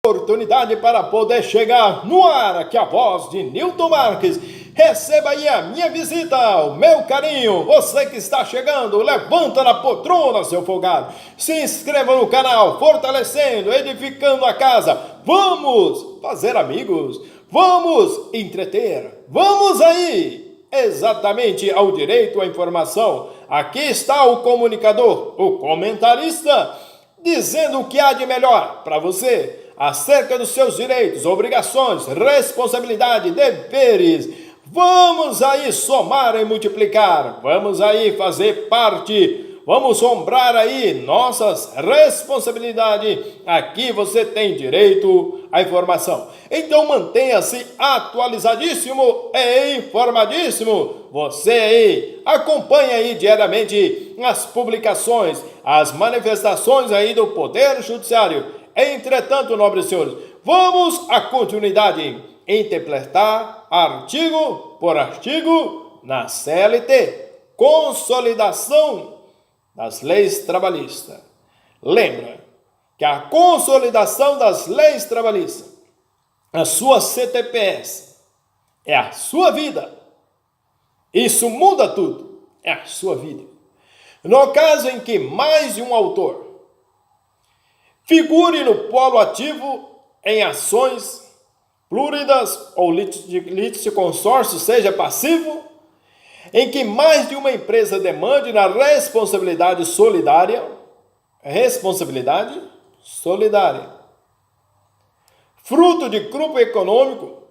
Oportunidade para poder chegar no ar, aqui a voz de Nilton Marques. Receba aí a minha visita, o meu carinho. Você que está chegando, levanta na poltrona, seu folgado. Se inscreva no canal, fortalecendo, edificando a casa. Vamos fazer amigos, vamos entreter, vamos aí. Exatamente ao direito à informação. Aqui está o comunicador, o comentarista, dizendo o que há de melhor para você acerca dos seus direitos, obrigações, responsabilidade, deveres. Vamos aí somar e multiplicar, vamos aí fazer parte, vamos sombrar aí nossas responsabilidades. Aqui você tem direito à informação. Então mantenha-se atualizadíssimo e informadíssimo. Você aí acompanha aí diariamente as publicações, as manifestações aí do Poder Judiciário. Entretanto, nobres senhores, vamos à continuidade, interpretar artigo por artigo na CLT, consolidação das leis trabalhistas. Lembra que a consolidação das leis trabalhistas, a sua CTPS, é a sua vida. Isso muda tudo, é a sua vida. No caso em que mais de um autor figure no polo ativo em ações pluridas ou litisconsórcio, seja passivo, em que mais de uma empresa demande na responsabilidade solidária, fruto de grupo econômico,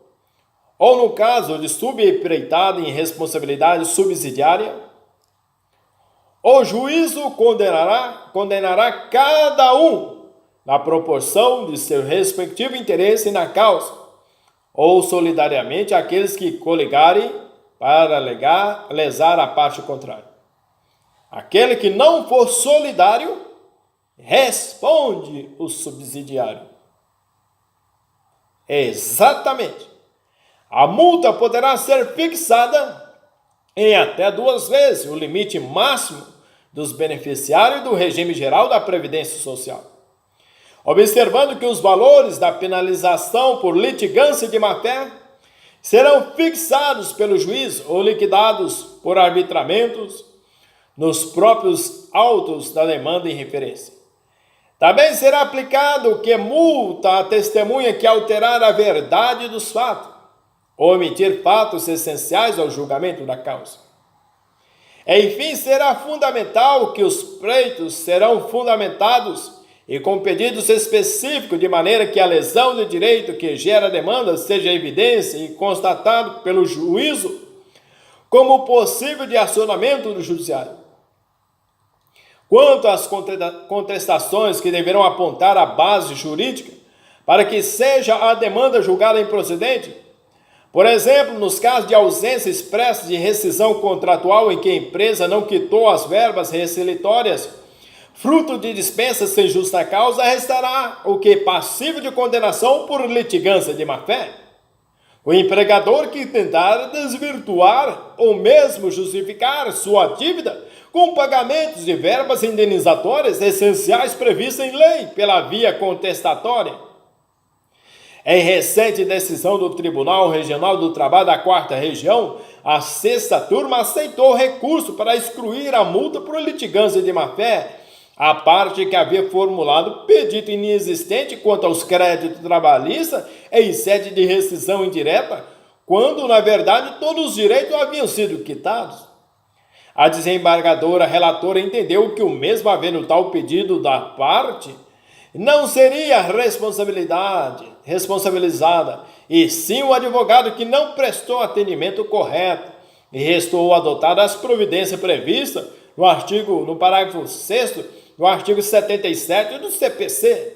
ou no caso de subempreitada em responsabilidade subsidiária, o juízo condenará cada um na proporção de seu respectivo interesse na causa, ou solidariamente aqueles que coligarem para lesar a parte contrária. Aquele que não for solidário, responde o subsidiário. Exatamente. A multa poderá ser fixada em até 2 vezes o limite máximo dos beneficiários do regime geral da Previdência Social. Observando que os valores da penalização por litigância de má-fé serão fixados pelo juiz ou liquidados por arbitramentos nos próprios autos da demanda em referência. Também será aplicado que multa a testemunha que alterar a verdade dos fatos ou omitir fatos essenciais ao julgamento da causa. Enfim, será fundamental que os pleitos serão fundamentados e com pedidos específicos, de maneira que a lesão de direito que gera a demanda seja evidência e constatado pelo juízo como possível de acionamento do judiciário. Quanto às contestações que deverão apontar a base jurídica para que seja a demanda julgada improcedente, por exemplo, nos casos de ausência expressa de rescisão contratual em que a empresa não quitou as verbas rescisórias, fruto de dispensa sem justa causa, restará o que? Passível de condenação por litigância de má-fé. O empregador que tentar desvirtuar ou mesmo justificar sua dívida com pagamentos de verbas indenizatórias essenciais previstas em lei pela via contestatória. Em recente decisão do Tribunal Regional do Trabalho da 4ª Região, a 6ª Turma aceitou recurso para excluir a multa por litigância de má-fé, a parte que havia formulado pedido inexistente quanto aos créditos trabalhistas em sede de rescisão indireta, quando, na verdade, todos os direitos haviam sido quitados. A desembargadora relatora entendeu que o mesmo havendo tal pedido da parte, não seria responsabilizada, e sim o advogado que não prestou atendimento correto, e restou adotar as providências previstas no parágrafo 6º, no artigo 77 do CPC.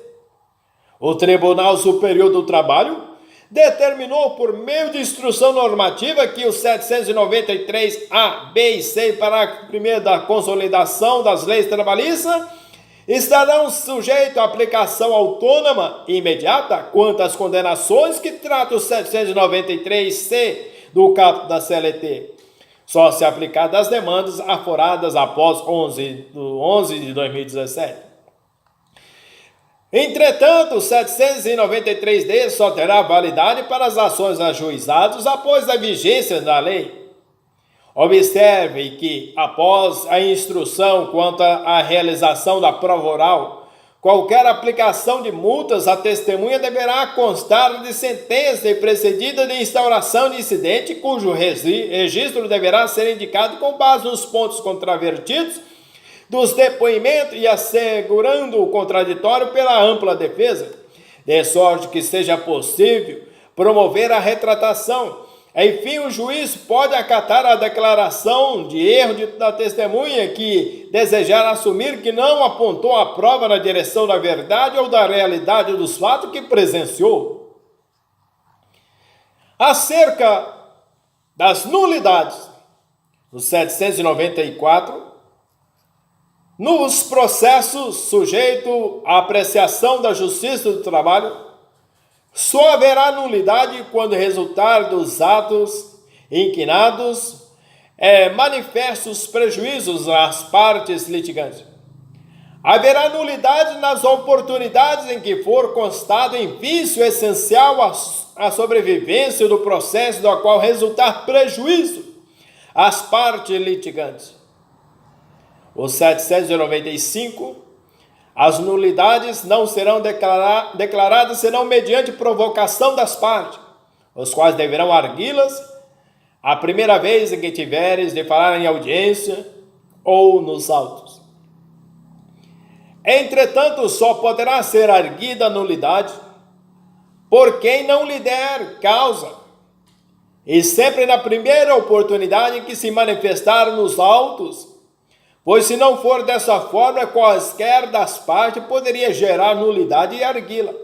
O Tribunal Superior do Trabalho determinou por meio de instrução normativa que os 793-A, B e C, parágrafo 1º da consolidação das leis trabalhistas estarão sujeitos à aplicação autônoma e imediata quanto às condenações que trata o 793-C do caput da CLT, só se aplicar das demandas aforadas após 11 de 2017. Entretanto, o 793D só terá validade para as ações ajuizadas após a vigência da lei. Observe que, após a instrução quanto à realização da prova oral, qualquer aplicação de multas à testemunha deverá constar de sentença e precedida de instauração de incidente, cujo registro deverá ser indicado com base nos pontos controvertidos dos depoimentos e assegurando o contraditório pela ampla defesa, de sorte que seja possível promover a retratação. Enfim, o juiz pode acatar a declaração de erro da testemunha que desejar assumir que não apontou a prova na direção da verdade ou da realidade dos fatos que presenciou. Acerca das nulidades, no 794, nos processos sujeitos à apreciação da Justiça do Trabalho, só haverá nulidade quando resultar dos atos inquinados manifestos prejuízos às partes litigantes. Haverá nulidade nas oportunidades em que for constado em vício essencial à sobrevivência do processo do qual resultar prejuízo às partes litigantes. O 795, as nulidades não serão declaradas senão mediante provocação das partes, os quais deverão arguí-las a primeira vez em que tiveres de falar em audiência ou nos autos. Entretanto, só poderá ser arguida a nulidade por quem não lhe der causa, e sempre na primeira oportunidade em que se manifestar nos autos, pois se não for dessa forma, quaisquer das partes poderia gerar nulidade e arguí-la.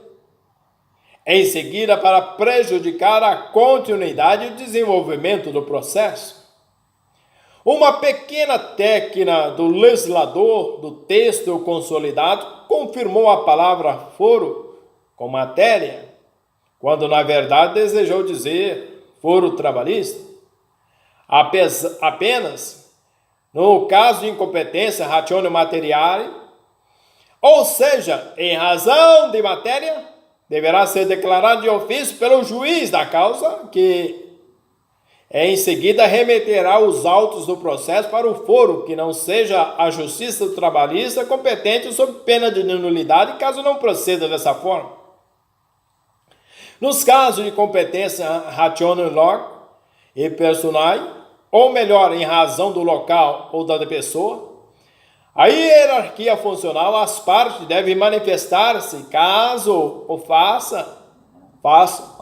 Em seguida, para prejudicar a continuidade e o desenvolvimento do processo. Uma pequena técnica do legislador do texto consolidado confirmou a palavra foro com matéria, quando na verdade desejou dizer foro trabalhista. Apenas no caso de incompetência ratione materiale, ou seja, em razão de matéria, deverá ser declarado de ofício pelo juiz da causa, que em seguida remeterá os autos do processo para o foro, que não seja a Justiça Trabalhista competente sob pena de nulidade, caso não proceda dessa forma. Nos casos de competência ratione log e personae, ou melhor, em razão do local ou da pessoa, a hierarquia funcional, as partes devem manifestar-se, caso o faça,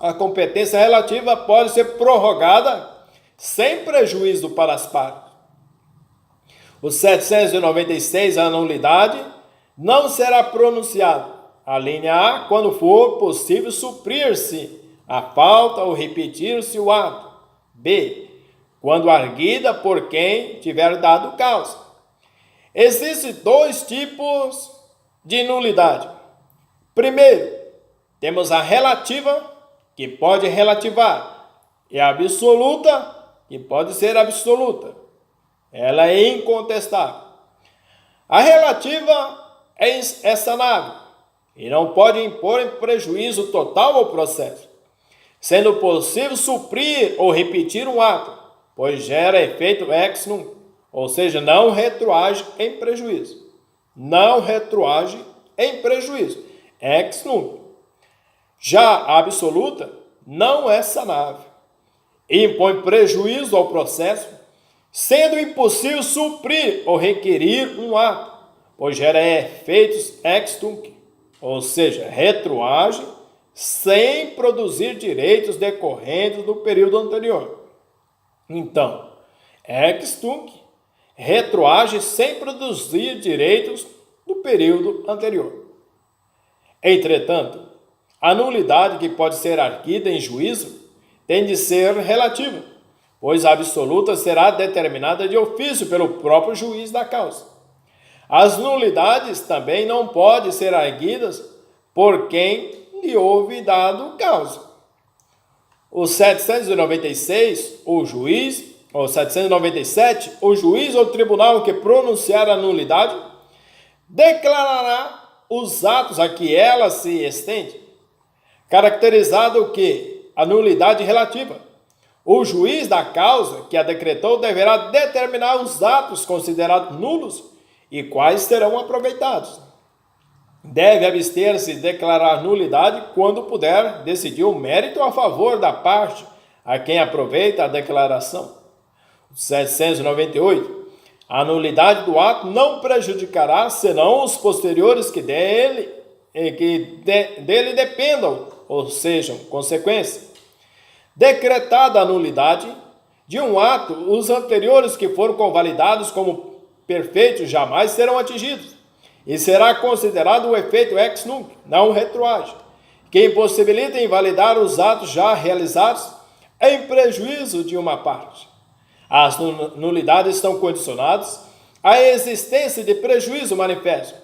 a competência relativa pode ser prorrogada sem prejuízo para as partes. O 796, a nulidade, não será pronunciada, a linha A, quando for possível suprir-se a falta ou repetir-se o ato. B, quando arguida por quem tiver dado causa. Existem dois tipos de nulidade. Primeiro, temos a relativa, que pode relativar, e a absoluta, que pode ser absoluta. Ela é incontestável. A relativa é sanável e não pode impor prejuízo total ao processo, sendo possível suprir ou repetir um ato, pois gera efeito ex nunc, ou seja, não retroage em prejuízo. Não retroage em prejuízo, ex nunc. Já a absoluta não é sanável, impõe prejuízo ao processo, sendo impossível suprir ou requerir um ato, pois gera efeitos ex nunc, ou seja, retroage sem produzir direitos decorrentes do período anterior. Então, ex nunc retroage sem produzir direitos do período anterior. Entretanto, a nulidade que pode ser arguida em juízo tem de ser relativa, pois a absoluta será determinada de ofício pelo próprio juiz da causa. As nulidades também não podem ser arguidas por quem lhe houve dado causa. O 796, o juiz, ou 797, o juiz ou tribunal que pronunciar a nulidade declarará os atos a que ela se estende, caracterizado o que? A nulidade relativa. O juiz da causa que a decretou deverá determinar os atos considerados nulos e quais serão aproveitados. Deve abster-se de declarar nulidade quando puder decidir o mérito a favor da parte a quem aproveita a declaração. 798. A nulidade do ato não prejudicará senão os posteriores que dele dependam ou sejam consequência. Decretada a nulidade de um ato, os anteriores que foram convalidados como perfeitos jamais serão atingidos, e será considerado o efeito ex nunc, não retroage, que impossibilita invalidar os atos já realizados em prejuízo de uma parte. As nulidades estão condicionadas à existência de prejuízo manifesto,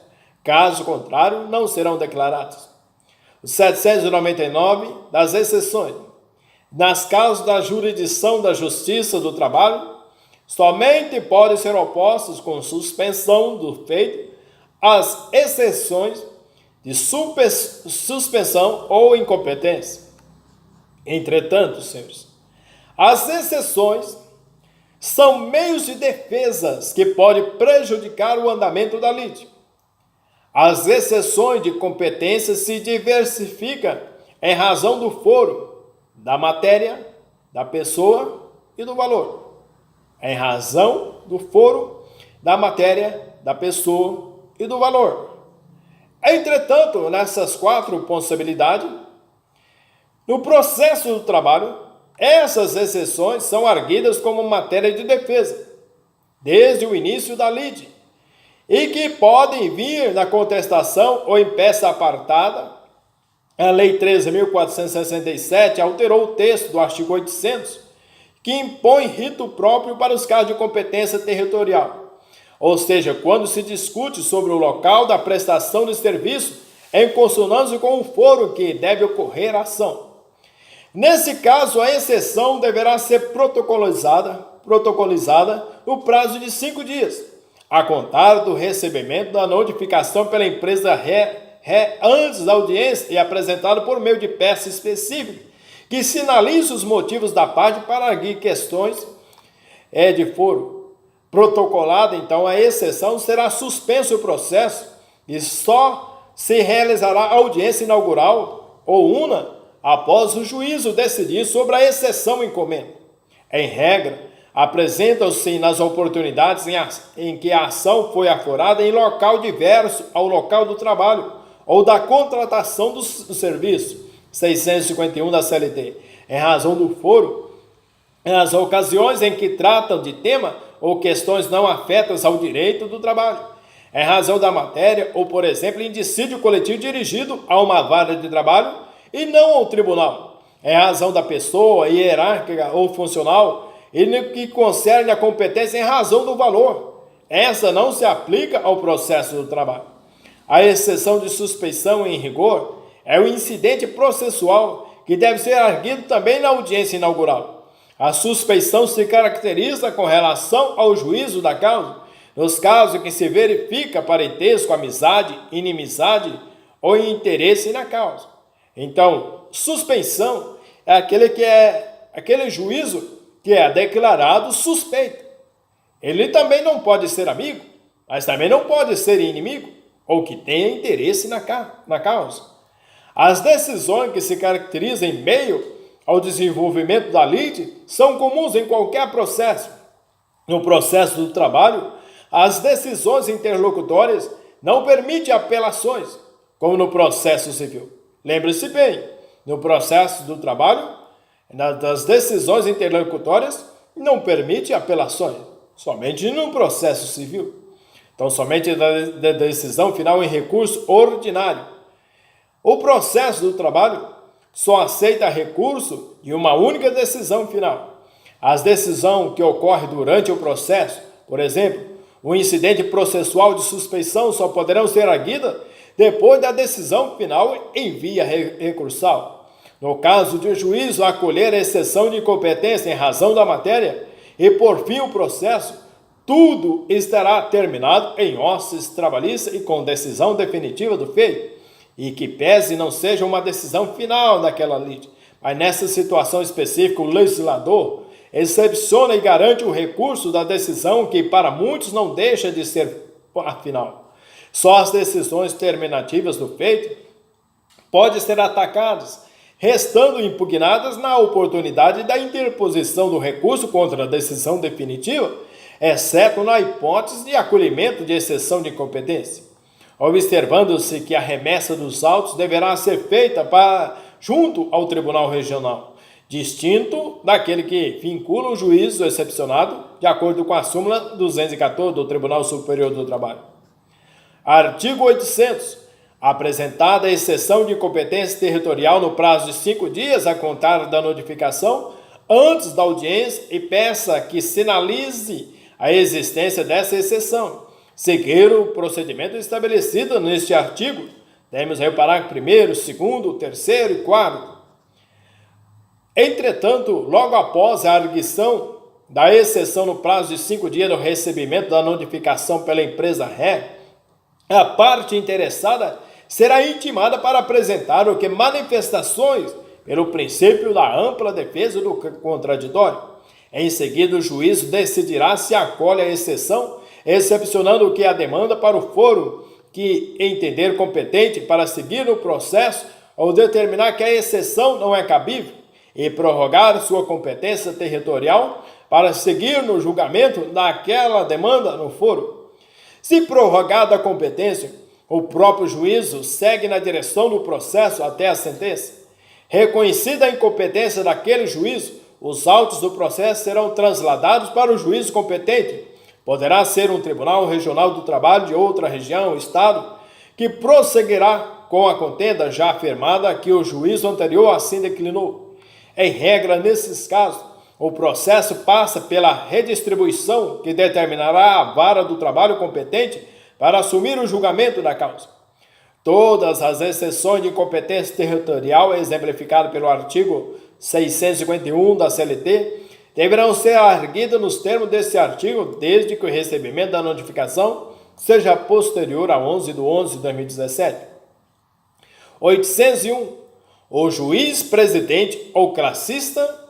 caso contrário, não serão declarados. 799 das exceções. Nas causas da jurisdição da Justiça do Trabalho, somente podem ser opostos com suspensão do feito as exceções de suspensão ou incompetência. Entretanto, senhores, as exceções são meios de defesas que podem prejudicar o andamento da lide. As exceções de competência se diversificam em razão do foro, da matéria, da pessoa e do valor. Em razão do foro, da matéria, da pessoa e do valor. Entretanto, nessas quatro possibilidades, no processo do trabalho, essas exceções são arguidas como matéria de defesa, desde o início da lide, e que podem vir na contestação ou em peça apartada. A Lei 13.467 alterou o texto do artigo 800, que impõe rito próprio para os casos de competência territorial. Ou seja, quando se discute sobre o local da prestação de serviço em consonância com o foro que deve ocorrer a ação. Nesse caso, a exceção deverá ser protocolizada no prazo de 5 dias, a contar do recebimento da notificação pela empresa antes da audiência e apresentada por meio de peça específica, que sinalize os motivos da parte para arguir questões de foro. Protocolada, então, a exceção, será suspenso o processo e só se realizará a audiência inaugural ou una após o juízo decidir sobre a exceção em comenda. Em regra, apresentam-se nas oportunidades em que a ação foi aflorada em local diverso ao local do trabalho ou da contratação do serviço, 651 da CLT, em razão do foro, nas ocasiões em que tratam de tema ou questões não afetas ao direito do trabalho, em razão da matéria ou, por exemplo, em dissídio coletivo dirigido a uma vara de trabalho e não ao tribunal, em razão da pessoa hierárquica ou funcional e no que concerne a competência em razão do valor. Essa não se aplica ao processo do trabalho. A exceção de suspeição em rigor é o incidente processual que deve ser arguido também na audiência inaugural. A suspeição se caracteriza com relação ao juízo da causa, nos casos em que se verifica parentesco, amizade, inimizade ou interesse na causa. Então, suspeição é aquele juízo que é declarado suspeito. Ele também não pode ser amigo, mas também não pode ser inimigo, ou que tenha interesse na causa. As decisões que se caracterizam em meio ao desenvolvimento da lide são comuns em qualquer processo. No processo do trabalho, as decisões interlocutórias não permitem apelações, como no processo civil. Lembre-se bem, no processo do trabalho, das decisões interlocutórias não permite apelações, somente no processo civil. Então, somente da decisão final em recurso ordinário. O processo do trabalho só aceita recurso de uma única decisão final. As decisões que ocorrem durante o processo, por exemplo, o incidente processual de suspeição só poderão ser arguidas depois da decisão final em via recursal. No caso de o juízo acolher a exceção de incompetência em razão da matéria e, por fim, o processo tudo estará terminado em hostes trabalhistas e com decisão definitiva do feito, e que pese não seja uma decisão final daquela lide, mas nessa situação específica o legislador excepciona e garante o recurso da decisão que para muitos não deixa de ser a final. Só as decisões terminativas do feito podem ser atacadas, restando impugnadas na oportunidade da interposição do recurso contra a decisão definitiva, exceto na hipótese de acolhimento de exceção de incompetência, observando-se que a remessa dos autos deverá ser feita junto ao Tribunal Regional, distinto daquele que vincula o juízo excepcionado, de acordo com a súmula 214 do Tribunal Superior do Trabalho. Artigo 800. Apresentada a exceção de incompetência territorial no prazo de 5 dias a contar da notificação, antes da audiência, e peça que sinalize a existência dessa exceção, seguir o procedimento estabelecido neste artigo. Temos aí o parágrafo 1º, 2º, 3º e 4º. Entretanto, logo após a arguição da exceção no prazo de 5 dias do recebimento da notificação pela empresa ré, a parte interessada será intimada para apresentar o que manifestações pelo princípio da ampla defesa do contraditório. Em seguida, o juízo decidirá se acolhe a exceção, excepcionando o que a demanda para o foro que entender competente para seguir o processo ou determinar que a exceção não é cabível e prorrogar sua competência territorial para seguir no julgamento daquela demanda no foro. Se prorrogada a competência, o próprio juízo segue na direção do processo até a sentença. Reconhecida a incompetência daquele juízo, os autos do processo serão transladados para o juízo competente. Poderá ser um tribunal regional do trabalho de outra região ou estado, que prosseguirá com a contenda já afirmada que o juízo anterior assim declinou. Em regra, nesses casos, o processo passa pela redistribuição que determinará a vara do trabalho competente para assumir o julgamento da causa. Todas as exceções de incompetência territorial exemplificadas pelo artigo 651 da CLT deverão ser arguidas nos termos desse artigo, desde que o recebimento da notificação seja posterior a 11 de 11 de 2017. 801. O juiz presidente ou classista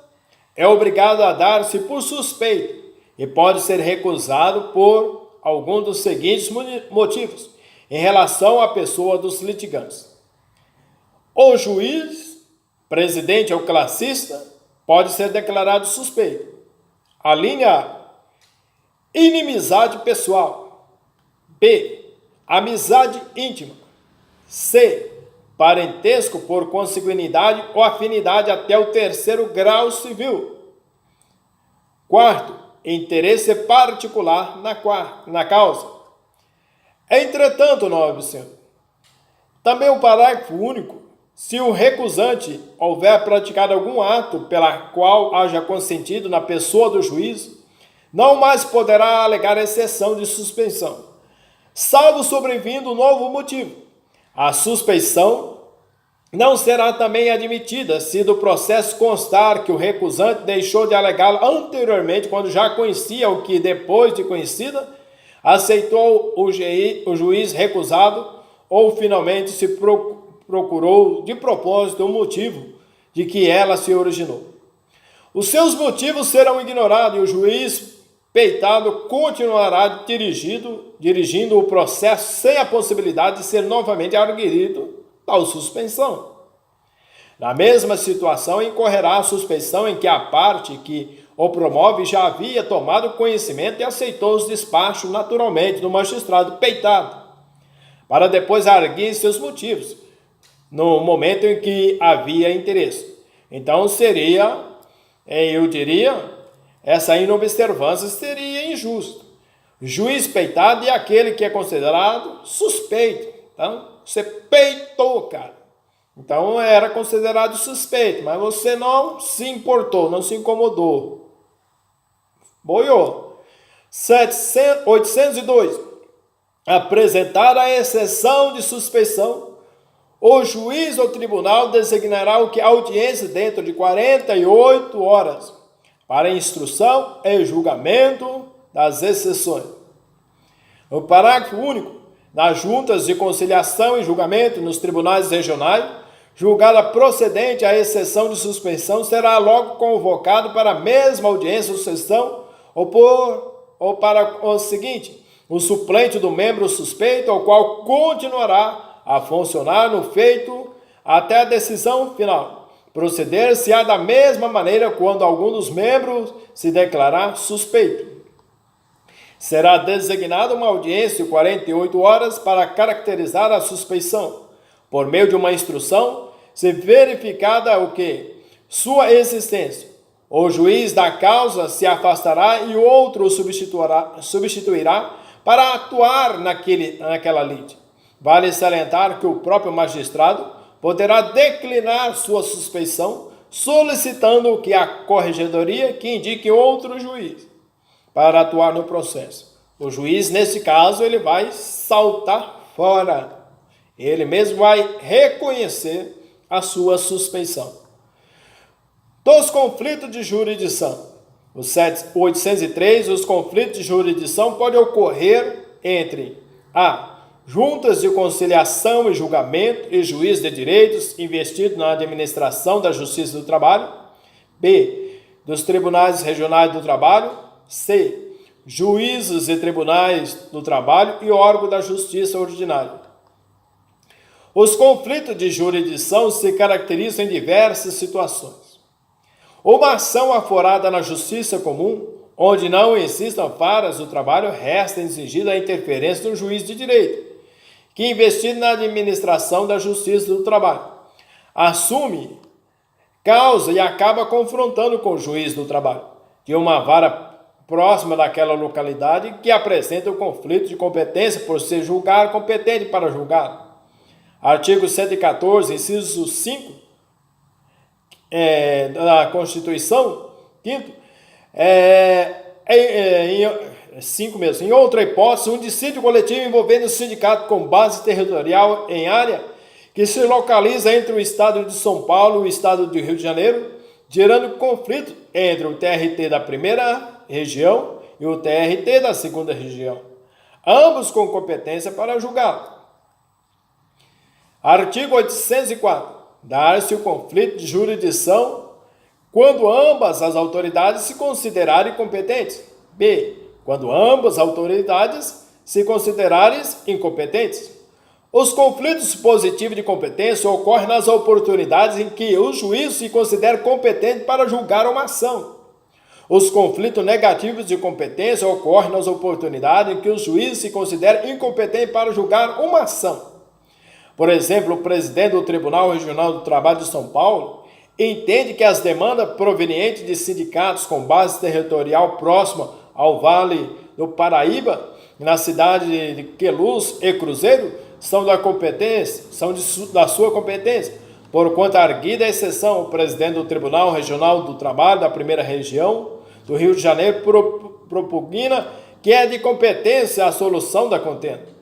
é obrigado a dar-se por suspeito e pode ser recusado por algum dos seguintes motivos em relação à pessoa dos litigantes. O juiz presidente ou classista pode ser declarado suspeito. A linha A. Inimizade pessoal. B. Amizade íntima. C. Parentesco por consanguinidade ou afinidade até o 3º grau civil. Quarto, interesse particular na causa. Entretanto, nobre senhor, também o parágrafo único, se o recusante houver praticado algum ato pela qual haja consentido na pessoa do juiz, não mais poderá alegar exceção de suspeição, salvo sobrevindo novo motivo. A suspeição não será também admitida se do processo constar que o recusante deixou de alegá-la anteriormente, quando já conhecia o que, depois de conhecida, aceitou o juiz recusado, ou finalmente se procurou de propósito o motivo de que ela se originou. Os seus motivos serão ignorados e o juiz peitado continuará dirigindo o processo sem a possibilidade de ser novamente arguido tal suspensão. Na mesma situação, incorrerá a suspeição em que a parte que o promove já havia tomado conhecimento e aceitou os despachos naturalmente do magistrado peitado, para depois arguir seus motivos, no momento em que havia interesse. Então eu diria, essa inobservância seria injusta. Juiz peitado é aquele que é considerado suspeito. Então, você peitou, cara. Então, era considerado suspeito, mas você não se importou, não se incomodou. Boiou. 802. Apresentar a exceção de suspeição, o juiz ou tribunal designará o que a audiência dentro de 48 horas para instrução e julgamento das exceções. O parágrafo único. Nas juntas de conciliação e julgamento nos tribunais regionais, julgada procedente a exceção de suspensão, será logo convocado para a mesma audiência ou sessão ou para o seguinte, o suplente do membro suspeito, ao qual continuará a funcionar no feito até a decisão final. Proceder-se-á da mesma maneira quando algum dos membros se declarar suspeito. Será designada uma audiência de 48 horas para caracterizar a suspeição. Por meio de uma instrução, se verificada o que? Sua existência. O juiz da causa se afastará e outro o substituirá para atuar naquela lide. Vale salientar que o próprio magistrado poderá declinar sua suspeição, solicitando que a corregedoria que indique outro juiz para atuar no processo. O juiz, nesse caso, ele vai saltar fora. Ele mesmo vai reconhecer a sua suspeição. Dos conflitos de jurisdição. O 803, os conflitos de jurisdição podem ocorrer entre a. Juntas de conciliação e julgamento e juiz de direitos investido na administração da Justiça do Trabalho. B. Dos tribunais regionais do trabalho. C. Juízes e tribunais do trabalho e órgão da Justiça ordinário. Os conflitos de jurisdição se caracterizam em diversas situações. Uma ação aforada na Justiça comum, onde não existam varas do trabalho, resta exigida a interferência do juiz de direito, que investido na administração da Justiça do Trabalho, assume causa e acaba confrontando com o juiz do trabalho, de uma vara próxima daquela localidade que apresenta o conflito de competência por ser julgar competente para julgar. Artigo 114, inciso 5 da Constituição, quinto, 5 mesmo. Em outra hipótese, um dissídio coletivo envolvendo o sindicato com base territorial em área que se localiza entre o estado de São Paulo e o estado do Rio de Janeiro, gerando conflito entre o TRT da primeira região e o TRT da segunda região, ambos com competência para julgar. Artigo 804. Dar-se o conflito de jurisdição quando ambas as autoridades se considerarem competentes. B. Quando ambas as autoridades se considerarem incompetentes. Os conflitos positivos de competência ocorrem nas oportunidades em que o juiz se considera competente para julgar uma ação. Os conflitos negativos de competência ocorrem nas oportunidades em que o juiz se considera incompetente para julgar uma ação. Por exemplo, o presidente do Tribunal Regional do Trabalho de São Paulo entende que as demandas provenientes de sindicatos com base territorial próxima ao Vale do Paraíba, na cidade de Queluz e Cruzeiro, são da sua competência. Por quanto arguida a exceção, o presidente do Tribunal Regional do Trabalho da primeira região do Rio de Janeiro propugna que é de competência a solução da contenda,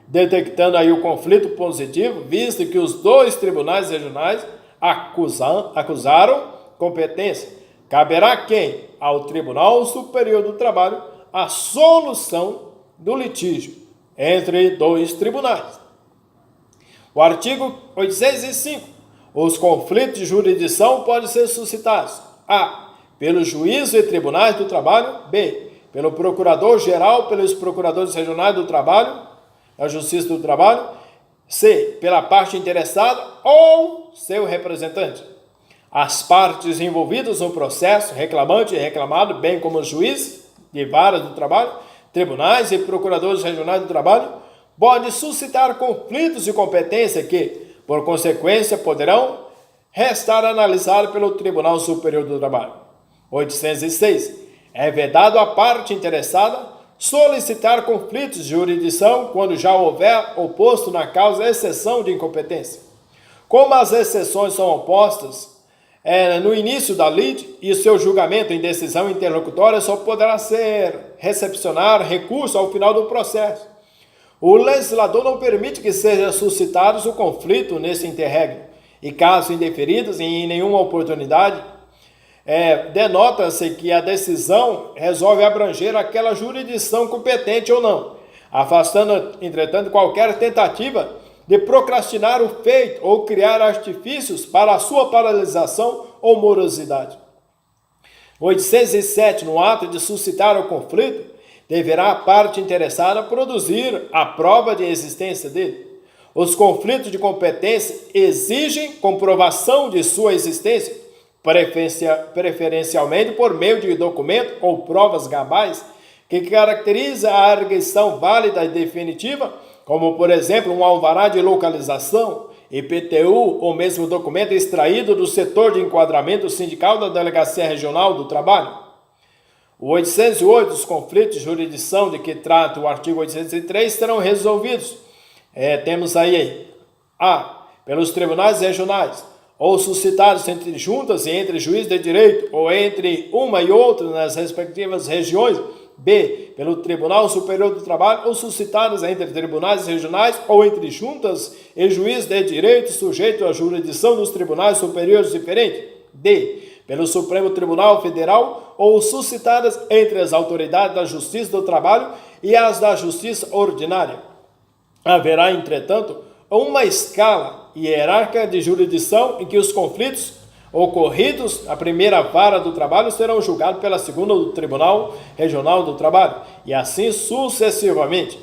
detectando aí o conflito positivo, visto que os dois tribunais regionais acusaram competência. Caberá quem? Ao Tribunal Superior do Trabalho a solução do litígio entre dois tribunais. O artigo 805. Os conflitos de jurisdição podem ser suscitados: a. Pelo juízo e tribunais do trabalho. B. Pelo procurador-geral, pelos procuradores regionais do trabalho, da Justiça do Trabalho. C. Pela parte interessada ou seu representante. As partes envolvidas no processo, reclamante e reclamado, bem como os juízes de varas do trabalho, tribunais e procuradores regionais do trabalho, podem suscitar conflitos de competência que, por consequência, poderão restar analisados pelo Tribunal Superior do Trabalho. 806. É vedado à parte interessada solicitar conflitos de jurisdição quando já houver oposto na causa exceção de incompetência. Como as exceções são opostas no início da lide e seu julgamento em decisão interlocutória só poderá recepcionar recurso ao final do processo. O legislador não permite que seja suscitado o conflito nesse interregno e, caso indeferidos em nenhuma oportunidade, denota-se que a decisão resolve abranger aquela jurisdição competente ou não, afastando, entretanto, qualquer tentativa de procrastinar o feito ou criar artifícios para a sua paralisação ou morosidade. 807. No ato de suscitar o conflito, deverá a parte interessada produzir a prova de existência dele. Os conflitos de competência exigem comprovação de sua existência, preferencialmente por meio de documento ou provas cabais, que caracteriza a arguição válida e definitiva, como, por exemplo, um alvará de localização, IPTU, ou mesmo documento extraído do setor de enquadramento sindical da Delegacia Regional do Trabalho. O 808, os conflitos de jurisdição de que trata o artigo 803 serão resolvidos. Temos aí A. Pelos tribunais regionais, ou suscitados entre juntas e entre juízes de direito, ou entre uma e outra nas respectivas regiões. B. Pelo Tribunal Superior do Trabalho, ou suscitadas entre tribunais regionais ou entre juntas e juízes de direito sujeitos à jurisdição dos tribunais superiores diferentes. D. Pelo Supremo Tribunal Federal, ou suscitadas entre as autoridades da Justiça do Trabalho e as da Justiça Ordinária. Haverá, entretanto, uma escala hierárquica de jurisdição em que os conflitos ocorridos na primeira vara do trabalho serão julgados pela segunda do Tribunal Regional do Trabalho, e assim sucessivamente.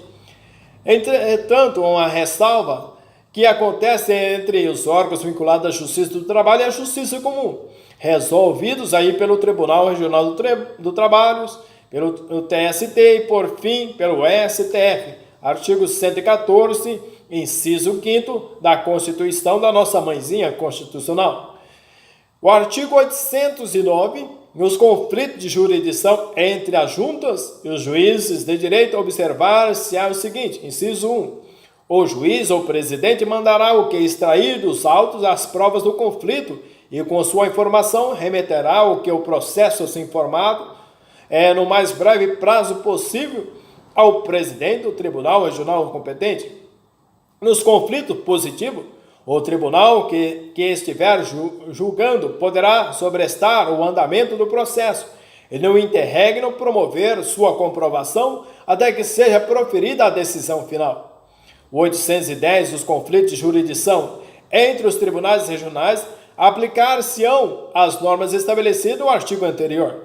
Entretanto, uma ressalva que acontece entre os órgãos vinculados à Justiça do Trabalho e à Justiça Comum, resolvidos aí pelo Tribunal Regional do Trabalho, pelo TST e, por fim, pelo STF. Artigo 114, inciso 5º da Constituição da nossa mãezinha constitucional. O artigo 809, nos conflitos de jurisdição entre as juntas e os juízes de direito, observar-se-á o seguinte, inciso 1. O juiz ou presidente mandará o que extrair dos autos as provas do conflito e, com sua informação, remeterá o que o processo se informado no mais breve prazo possível ao presidente do Tribunal Regional competente. Nos conflitos positivos, o tribunal que estiver julgando poderá sobrestar o andamento do processo e, no interregno, promover sua comprovação até que seja proferida a decisão final. O 810, os conflitos de jurisdição entre os tribunais regionais, aplicar-se-ão as normas estabelecidas no artigo anterior.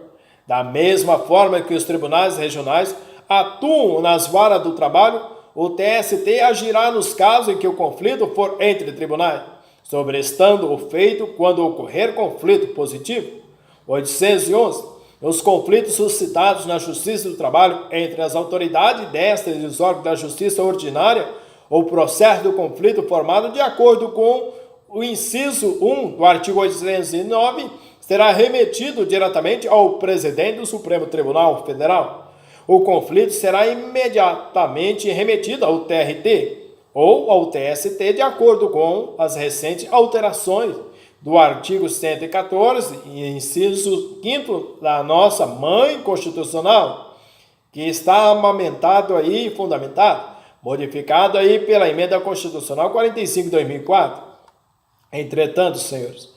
Da mesma forma que os tribunais regionais atuam nas varas do trabalho, o TST agirá nos casos em que o conflito for entre tribunais, sobrestando o feito quando ocorrer conflito positivo. 811. Os conflitos suscitados na Justiça do Trabalho entre as autoridades destas e os órgãos da Justiça Ordinária, ou processo do conflito formado de acordo com o inciso 1 do artigo 809, será remetido diretamente ao presidente do Supremo Tribunal Federal. O conflito será imediatamente remetido ao TRT ou ao TST de acordo com as recentes alterações do artigo 114, inciso 5º da nossa mãe constitucional, que está amamentado aí e fundamentado, modificado aí pela emenda constitucional 45 de 2004. Entretanto, senhores,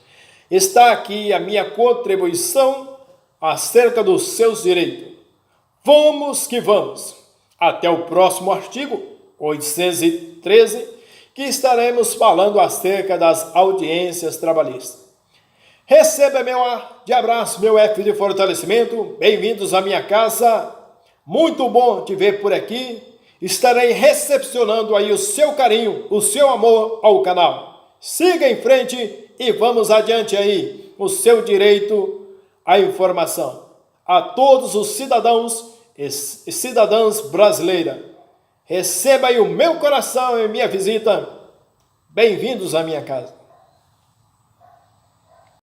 está aqui a minha contribuição acerca dos seus direitos. Vamos que vamos! Até o próximo artigo, 813, que estaremos falando acerca das audiências trabalhistas. Receba meu A de abraço, meu F de fortalecimento. Bem-vindos à minha casa. Muito bom te ver por aqui. Estarei recepcionando aí o seu carinho, o seu amor ao canal. Siga em frente e vamos adiante aí, o seu direito à informação. A todos os cidadãos e cidadãs brasileiras, receba aí o meu coração e minha visita. Bem-vindos à minha casa.